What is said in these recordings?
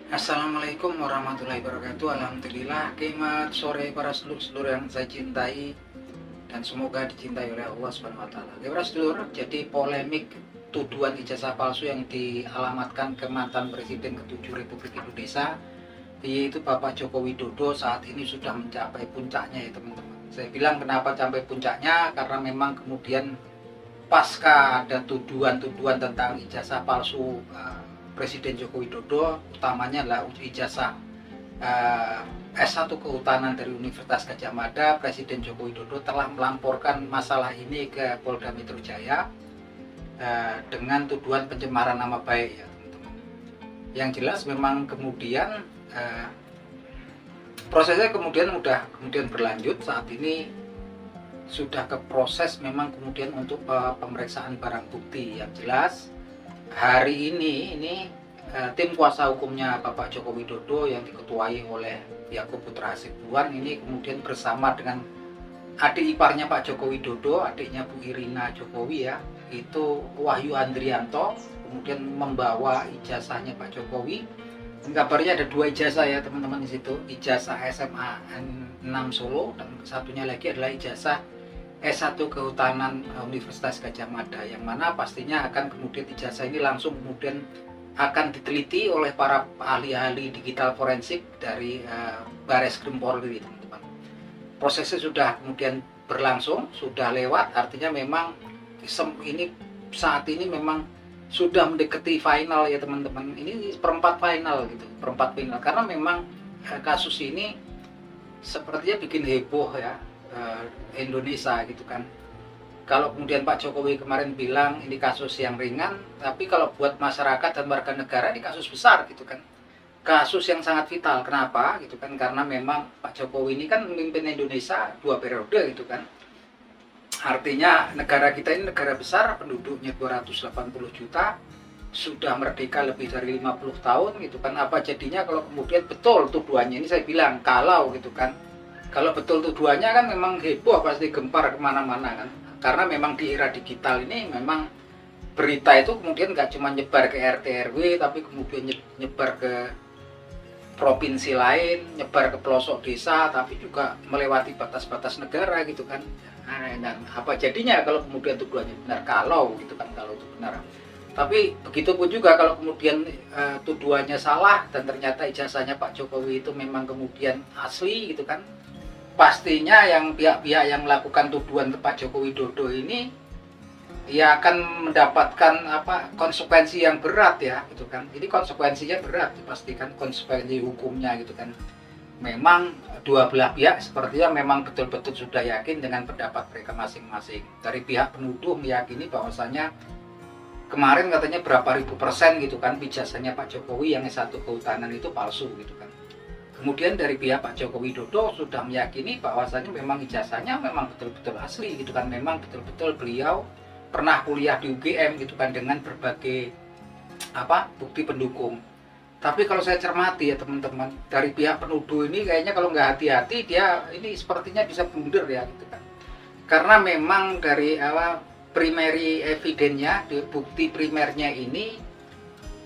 Assalamualaikum warahmatullahi wabarakatuh. Alhamdulillah, selamat sore para sedulur-sedulur yang saya cintai dan semoga dicintai oleh Allah Subhanahu wa taala. Para sedulur, jadi polemik tuduhan ijazah palsu yang dialamatkan ke mantan Presiden ke-7 Republik Indonesia yaitu Bapak Joko Widodo saat ini sudah mencapai puncaknya ya teman-teman. Saya bilang kenapa sampai puncaknya karena memang kemudian pasca ada tuduhan-tuduhan tentang ijazah palsu Presiden Joko Widodo, utamanya adalah ijazah S1 Kehutanan dari Universitas Gadjah Mada. Presiden Joko Widodo telah melamporkan masalah ini ke Polda Metro Jaya dengan tuduhan pencemaran nama baik ya teman-teman. Yang jelas memang kemudian prosesnya kemudian berlanjut. Saat ini sudah ke proses memang kemudian untuk pemeriksaan barang bukti. Yang jelas hari ini tim kuasa hukumnya Bapak Joko Widodo yang diketuai oleh Yaakob Putra Hasibuan ini kemudian bersama dengan adik iparnya Pak Joko Widodo, adiknya Bu Irina Jokowi ya, itu Wahyu Andrianto, kemudian membawa ijazahnya Pak Jokowi. Dan kabarnya ada 2 ijazah ya teman-teman di situ, ijazah SMA 6 Solo dan satunya lagi adalah ijazah S1 Kehutanan Universitas Gadjah Mada, yang mana pastinya akan kemudian ijazah ini langsung kemudian akan diteliti oleh para ahli-ahli digital forensik dari Bareskrim Polri teman-teman. Prosesnya sudah kemudian berlangsung, sudah lewat, artinya memang ini saat ini memang sudah mendekati final ya teman-teman. Ini perempat final gitu, perempat final, karena memang kasus ini sepertinya bikin heboh ya Indonesia gitu kan. Kalau kemudian Pak Jokowi kemarin bilang ini kasus yang ringan, tapi kalau buat masyarakat dan warga negara ini kasus besar gitu kan. Kasus yang sangat vital. Kenapa gitu kan? Karena memang Pak Jokowi ini kan memimpin Indonesia 2 periode gitu kan. Artinya negara kita ini negara besar, penduduknya 280 juta, sudah merdeka lebih dari 50 tahun gitu kan. Apa jadinya kalau kemudian betul tuduhannya ini, saya bilang kalau gitu kan, kalau betul tuduhannya kan memang heboh, pasti gempar kemana-mana kan. Karena memang di era digital ini memang berita itu kemudian nggak cuma nyebar ke RT RW, tapi kemudian nyebar ke provinsi lain, nyebar ke pelosok desa, tapi juga melewati batas-batas negara gitu kan. Dan apa jadinya kalau kemudian tuduhannya benar, kalau gitu kan, kalau itu benar. Tapi begitu pun juga kalau kemudian tuduhannya salah dan ternyata ijazahnya Pak Jokowi itu memang kemudian asli gitu kan, pastinya yang pihak-pihak yang melakukan tuduhan ke Pak Joko Widodo ini ya akan mendapatkan konsekuensi yang berat ya gitu kan. Jadi konsekuensinya berat, dipastikan konsekuensi hukumnya gitu kan. Memang dua belah pihak sepertinya memang betul-betul sudah yakin dengan pendapat mereka masing-masing. Dari pihak penuduh meyakini bahwasanya kemarin katanya berapa ribu persen gitu kan ijazahnya Pak Jokowi yang S1 Kehutanan itu palsu gitu kan. Kemudian dari pihak Pak Joko Widodo sudah meyakini bahwasanya memang ijazahnya memang betul-betul asli gitu kan, memang betul-betul beliau pernah kuliah di UGM gitu kan dengan berbagai bukti pendukung. Tapi kalau saya cermati ya teman-teman, dari pihak penuduh ini kayaknya kalau nggak hati-hati dia ini sepertinya bisa blunder ya gitu kan. Karena memang dari primary evidence-nya, bukti primernya ini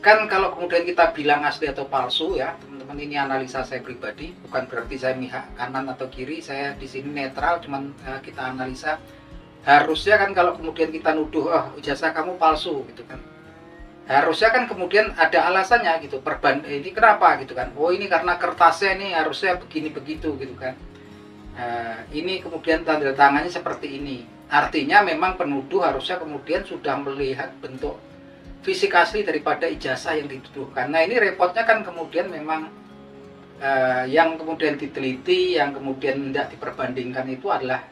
kan kalau kemudian kita bilang asli atau palsu ya teman-teman, ini analisa saya pribadi, bukan berarti saya mihak kanan atau kiri, saya di sini netral, cuman kita analisa. Harusnya kan kalau kemudian kita nuduh ijazah kamu palsu gitu kan, harusnya kan kemudian ada alasannya gitu, ini kenapa gitu kan, oh ini karena kertasnya ini harusnya begini begitu gitu kan, ini kemudian tanda tangannya seperti ini, artinya memang penuduh harusnya kemudian sudah melihat bentuk fisik asli daripada ijazah yang dituduhkan. Nah ini repotnya kan kemudian memang yang kemudian diteliti, yang kemudian tidak diperbandingkan itu adalah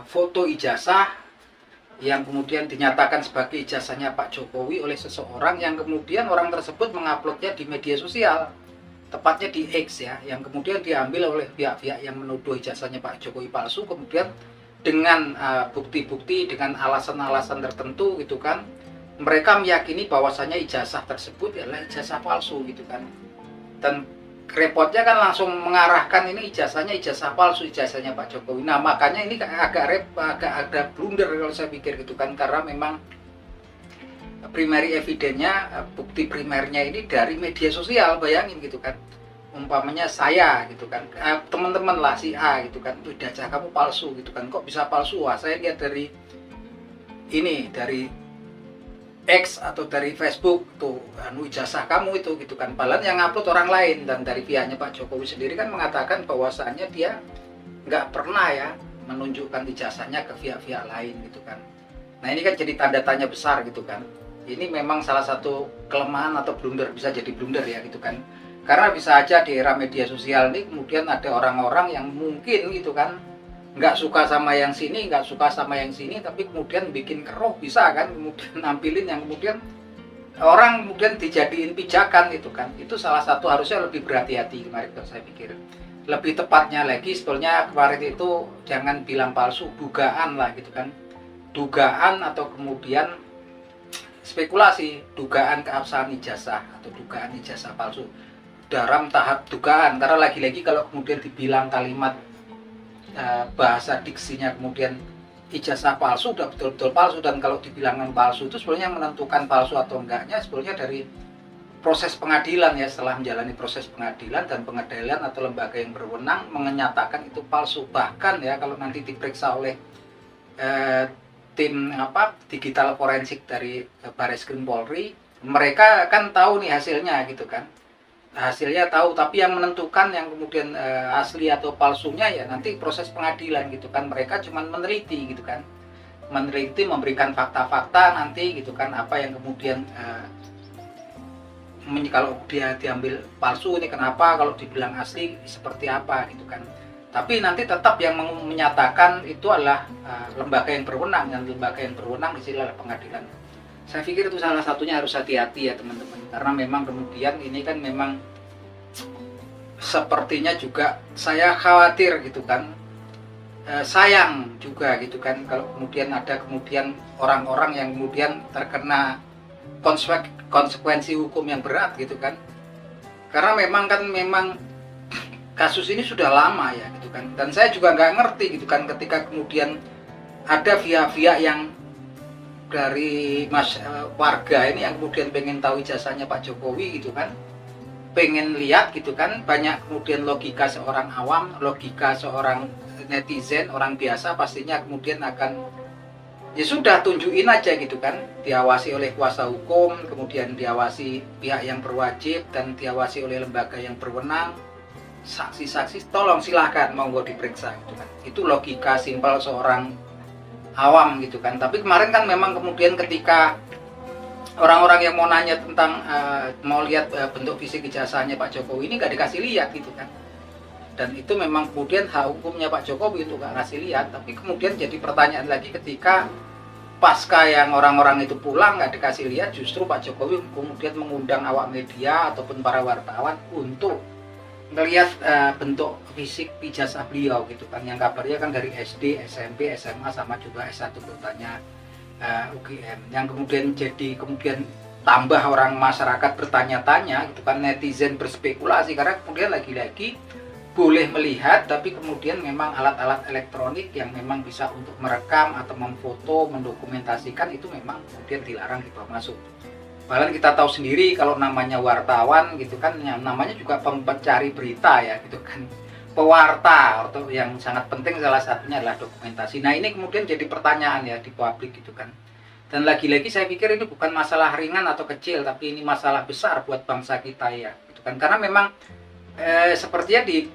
foto ijazah yang kemudian dinyatakan sebagai ijazahnya Pak Jokowi oleh seseorang yang kemudian orang tersebut menguploadnya di media sosial, tepatnya di X ya, yang kemudian diambil oleh pihak-pihak yang menuduh ijazahnya Pak Jokowi palsu, kemudian dengan bukti-bukti, dengan alasan-alasan tertentu gitu kan, mereka meyakini bahwasanya ijazah tersebut adalah ijazah palsu gitu kan. Dan repotnya kan langsung mengarahkan ini ijazahnya ijazah palsu, ijazahnya Pak Jokowi. Nah makanya ini agak ada blunder kalau saya pikir gitu kan, karena memang primary evidence-nya, bukti primernya ini dari media sosial, bayangin gitu kan. Umpamanya saya gitu kan, teman-teman lah si A gitu kan, tuh ijazah kamu palsu gitu kan, kok bisa palsu? Wah, saya lihat dari ini, dari X atau dari Facebook tuh, ijazah kamu itu gitu kan, padahal yang upload orang lain. Dan dari pihaknya Pak Jokowi sendiri kan mengatakan bahwasannya dia nggak pernah ya menunjukkan ijazahnya ke pihak-pihak lain gitu kan. Nah ini kan jadi tanda tanya besar gitu kan. Ini memang salah satu kelemahan atau blunder, bisa jadi blunder ya gitu kan. Karena bisa aja di era media sosial ini kemudian ada orang-orang yang mungkin gitu kan nggak suka sama yang sini, nggak suka sama yang sini, tapi kemudian bikin keruh, bisa kan, kemudian nampilin yang kemudian orang kemudian dijadiin pijakan gitu kan. Itu salah satu harusnya lebih berhati-hati kemarin kalau saya pikir. Lebih tepatnya lagi sebetulnya kemarin itu jangan bilang palsu, dugaan lah gitu kan. Dugaan atau kemudian spekulasi, dugaan keabsahan ijazah atau dugaan ijazah palsu. Dalam tahap dugaan, karena lagi-lagi kalau kemudian dibilang kalimat bahasa diksinya kemudian ijazah palsu, udah betul-betul palsu. Dan kalau dibilangkan palsu itu sebenarnya menentukan palsu atau enggaknya sebenarnya dari proses pengadilan ya. Setelah menjalani proses pengadilan dan pengadilan atau lembaga yang berwenang menyatakan itu palsu. Bahkan ya kalau nanti diperiksa oleh tim digital forensik dari Barreskrim Polri, mereka kan tahu nih hasilnya gitu kan. Hasilnya tahu, tapi yang menentukan yang kemudian asli atau palsunya ya nanti proses pengadilan gitu kan. Mereka cuma meneliti gitu kan, meneliti, memberikan fakta-fakta nanti gitu kan, apa yang kemudian kalau dia diambil palsu ini kenapa, kalau dibilang asli seperti apa gitu kan. Tapi nanti tetap yang menyatakan itu adalah lembaga yang berwenang, dan lembaga yang berwenang di sini adalah pengadilan. Saya pikir itu salah satunya harus hati-hati ya teman-teman, karena memang kemudian ini kan memang sepertinya juga saya khawatir gitu kan, sayang juga gitu kan kalau kemudian ada kemudian orang-orang yang kemudian terkena konsekuensi hukum yang berat gitu kan. Karena memang kasus ini sudah lama ya gitu kan, dan saya juga nggak ngerti gitu kan ketika kemudian ada pihak-pihak yang dari warga ini yang kemudian pengen tahu ijazahnya Pak Jokowi gitu kan, pengen lihat gitu kan. Banyak kemudian logika seorang awam, logika seorang netizen, orang biasa pastinya kemudian akan ya sudah tunjukin aja gitu kan, diawasi oleh kuasa hukum, kemudian diawasi pihak yang berwajib, dan diawasi oleh lembaga yang berwenang. Saksi-saksi tolong silahkan monggo diperiksa gitu kan. Itu logika simpel seorang awam gitu kan. Tapi kemarin kan memang kemudian ketika orang-orang yang mau nanya tentang mau lihat bentuk fisik ijazahnya Pak Jokowi ini nggak dikasih lihat gitu kan. Dan itu memang kemudian hak hukumnya Pak Jokowi itu nggak ngasih lihat. Tapi kemudian jadi pertanyaan lagi ketika pasca yang orang-orang itu pulang nggak dikasih lihat, justru Pak Jokowi kemudian mengundang awak media ataupun para wartawan untuk melihat bentuk fisik ijazah beliau gitu kan, yang kabarnya kan dari SD, SMP, SMA sama juga S1 bertanya UGM, yang kemudian jadi kemudian tambah orang masyarakat bertanya-tanya gitu kan, netizen berspekulasi. Karena kemudian lagi-lagi boleh melihat, tapi kemudian memang alat-alat elektronik yang memang bisa untuk merekam atau memfoto, mendokumentasikan itu memang kemudian dilarang dibawa masuk. Bahkan kita tahu sendiri kalau namanya wartawan gitu kan, namanya juga pencari berita ya gitu kan, pewarta, atau yang sangat penting salah satunya adalah dokumentasi. Nah ini kemudian jadi pertanyaan ya di publik gitu kan. Dan lagi-lagi saya pikir ini bukan masalah ringan atau kecil, tapi ini masalah besar buat bangsa kita ya gitu kan. Karena memang sepertinya di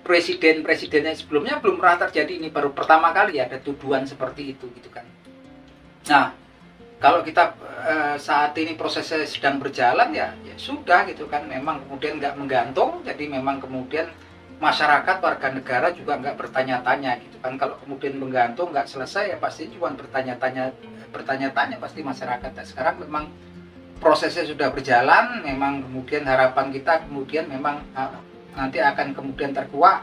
presiden-presidennya sebelumnya belum pernah terjadi, ini baru pertama kali ada tuduhan seperti itu gitu kan. Nah kalau kita saat ini prosesnya sedang berjalan ya sudah gitu kan, memang kemudian nggak menggantung, jadi memang kemudian masyarakat, warga negara juga nggak bertanya-tanya gitu kan. Kalau kemudian menggantung nggak selesai ya pasti cuma bertanya-tanya pasti masyarakat. Dan sekarang memang prosesnya sudah berjalan, memang kemudian harapan kita kemudian memang nanti akan kemudian terkuak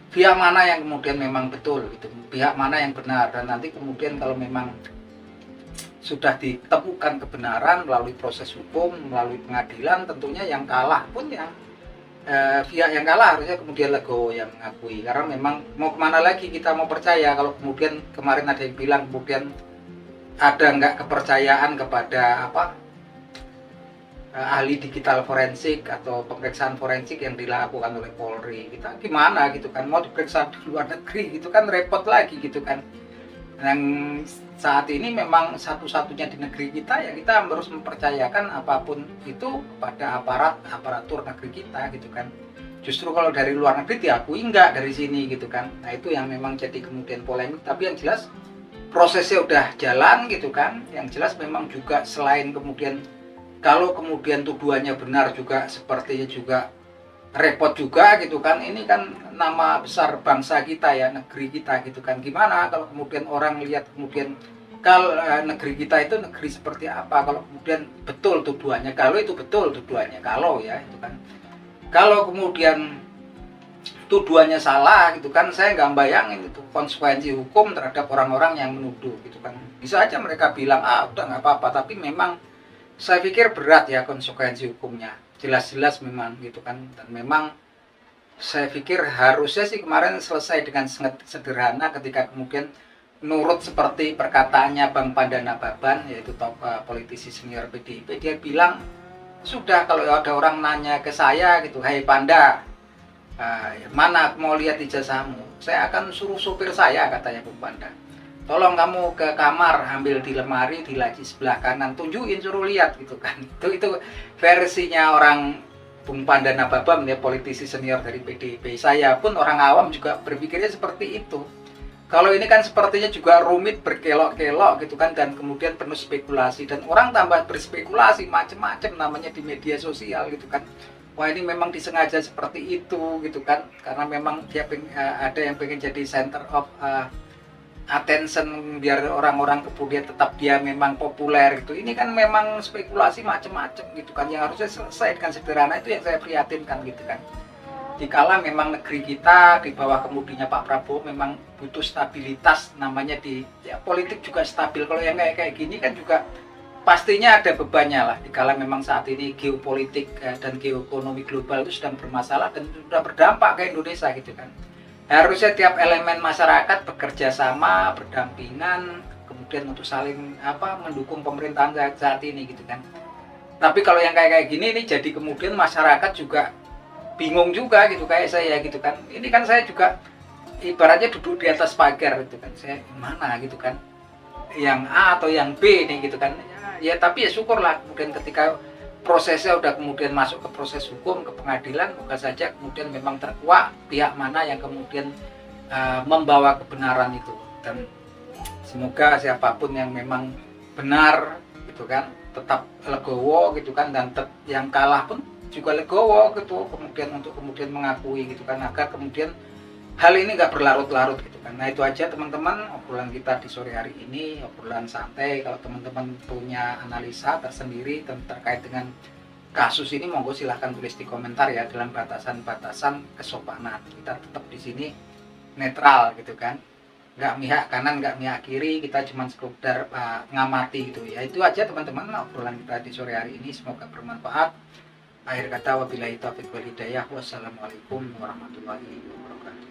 pihak mana yang kemudian memang betul gitu, pihak mana yang benar. Dan nanti kemudian kalau memang sudah ditemukan kebenaran melalui proses hukum, melalui pengadilan, tentunya yang kalah pun yang pihak yang kalah harusnya kemudian legowo yang mengakui. Karena memang mau kemana lagi kita mau percaya kalau kemudian kemarin ada yang bilang kemudian ada nggak kepercayaan kepada ahli digital forensik atau pemeriksaan forensik yang dilakukan oleh Polri. Kita gimana gitu kan, mau diperiksa di luar negeri gitu kan repot lagi gitu kan. Yang saat ini memang satu-satunya di negeri kita, ya kita harus mempercayakan apapun itu kepada aparatur negeri kita gitu kan. Justru kalau dari luar negeri diakui enggak dari sini gitu kan. Nah itu yang memang jadi kemudian polemik, tapi yang jelas prosesnya udah jalan gitu kan. Yang jelas memang juga selain kemudian kalau kemudian tuduhannya benar juga sepertinya juga repot juga gitu kan. Ini kan nama besar bangsa kita ya, negeri kita gitu kan. Gimana kalau kemudian orang lihat kemudian kalau negeri kita itu negeri seperti apa, kalau kemudian betul tuduhannya, kalau itu betul tuduhannya, kalau ya itu kan. Kalau kemudian tuduhannya salah gitu kan, saya nggak bayangin itu konsekuensi hukum terhadap orang-orang yang menuduh gitu kan. Bisa aja mereka bilang udah nggak apa-apa, tapi memang saya pikir berat ya konsekuensi hukumnya, jelas-jelas memang gitu kan. Dan memang saya pikir harusnya sih kemarin selesai dengan sederhana ketika kemudian nurut seperti perkataannya Bang Pandana Baban, yaitu politisi senior PDIP. Dia bilang, sudah kalau ada orang nanya ke saya gitu, hai Panda, mana mau lihat ijazahmu, saya akan suruh supir saya, katanya Bung Panda, tolong kamu ke kamar, ambil di lemari di laci sebelah kanan, tunjukin, suruh lihat gitu kan. Itu versinya orang Bung Pandana Baban ya, politisi senior dari PDIP. Saya pun orang awam juga berpikirnya seperti itu. Kalau ini kan sepertinya juga rumit, berkelok-kelok gitu kan, dan kemudian penuh spekulasi, dan orang tambah berspekulasi macam-macam namanya di media sosial gitu kan. Wah ini memang disengaja seperti itu gitu kan, karena memang dia ada yang pengen jadi center of attention biar orang-orang kemudian tetap dia memang populer gitu. Ini kan memang spekulasi macam-macam gitu kan, yang harusnya selesai dengan sederhana. Itu yang saya prihatinkan gitu kan. Dikala memang negeri kita di bawah kemudinya Pak Prabowo memang butuh stabilitas, namanya di ya, politik juga stabil. Kalau yang kayak gini kan juga pastinya ada bebannya lah. Dikala memang saat ini geopolitik dan geoekonomi global itu sedang bermasalah dan sudah berdampak ke Indonesia gitu kan. Harusnya tiap elemen masyarakat bekerja sama, berdampingan, kemudian untuk saling mendukung pemerintahan saat ini gitu kan. Tapi kalau yang kayak gini ini jadi kemudian masyarakat juga bingung juga gitu, kayak saya gitu kan. Ini kan saya juga ibaratnya duduk di atas pagar gitu kan. Saya mana gitu kan, yang A atau yang B nih gitu kan. Ya tapi ya syukurlah kemudian ketika prosesnya udah kemudian masuk ke proses hukum, ke pengadilan, moga saja kemudian memang terkuak pihak mana yang kemudian membawa kebenaran itu. Dan semoga siapapun yang memang benar gitu kan tetap legowo gitu kan, dan yang kalah pun juga legowo gitu kemudian untuk kemudian mengakui gitu kan, agar kemudian hal ini nggak berlarut-larut gitu kan. Nah itu aja teman-teman obrolan kita di sore hari ini, obrolan santai. Kalau teman-teman punya analisa tersendiri terkait dengan kasus ini, monggo silahkan tulis di komentar ya, dalam batasan-batasan kesopanan. Kita tetap di sini netral gitu kan, nggak mihak kanan, nggak mihak kiri, kita cuma sekedar ngamati gitu ya. Itu aja teman-teman obrolan kita di sore hari ini, semoga bermanfaat. Akhir kata wabillahi taufiq wal hidayah, wassalamualaikum warahmatullahi wabarakatuh.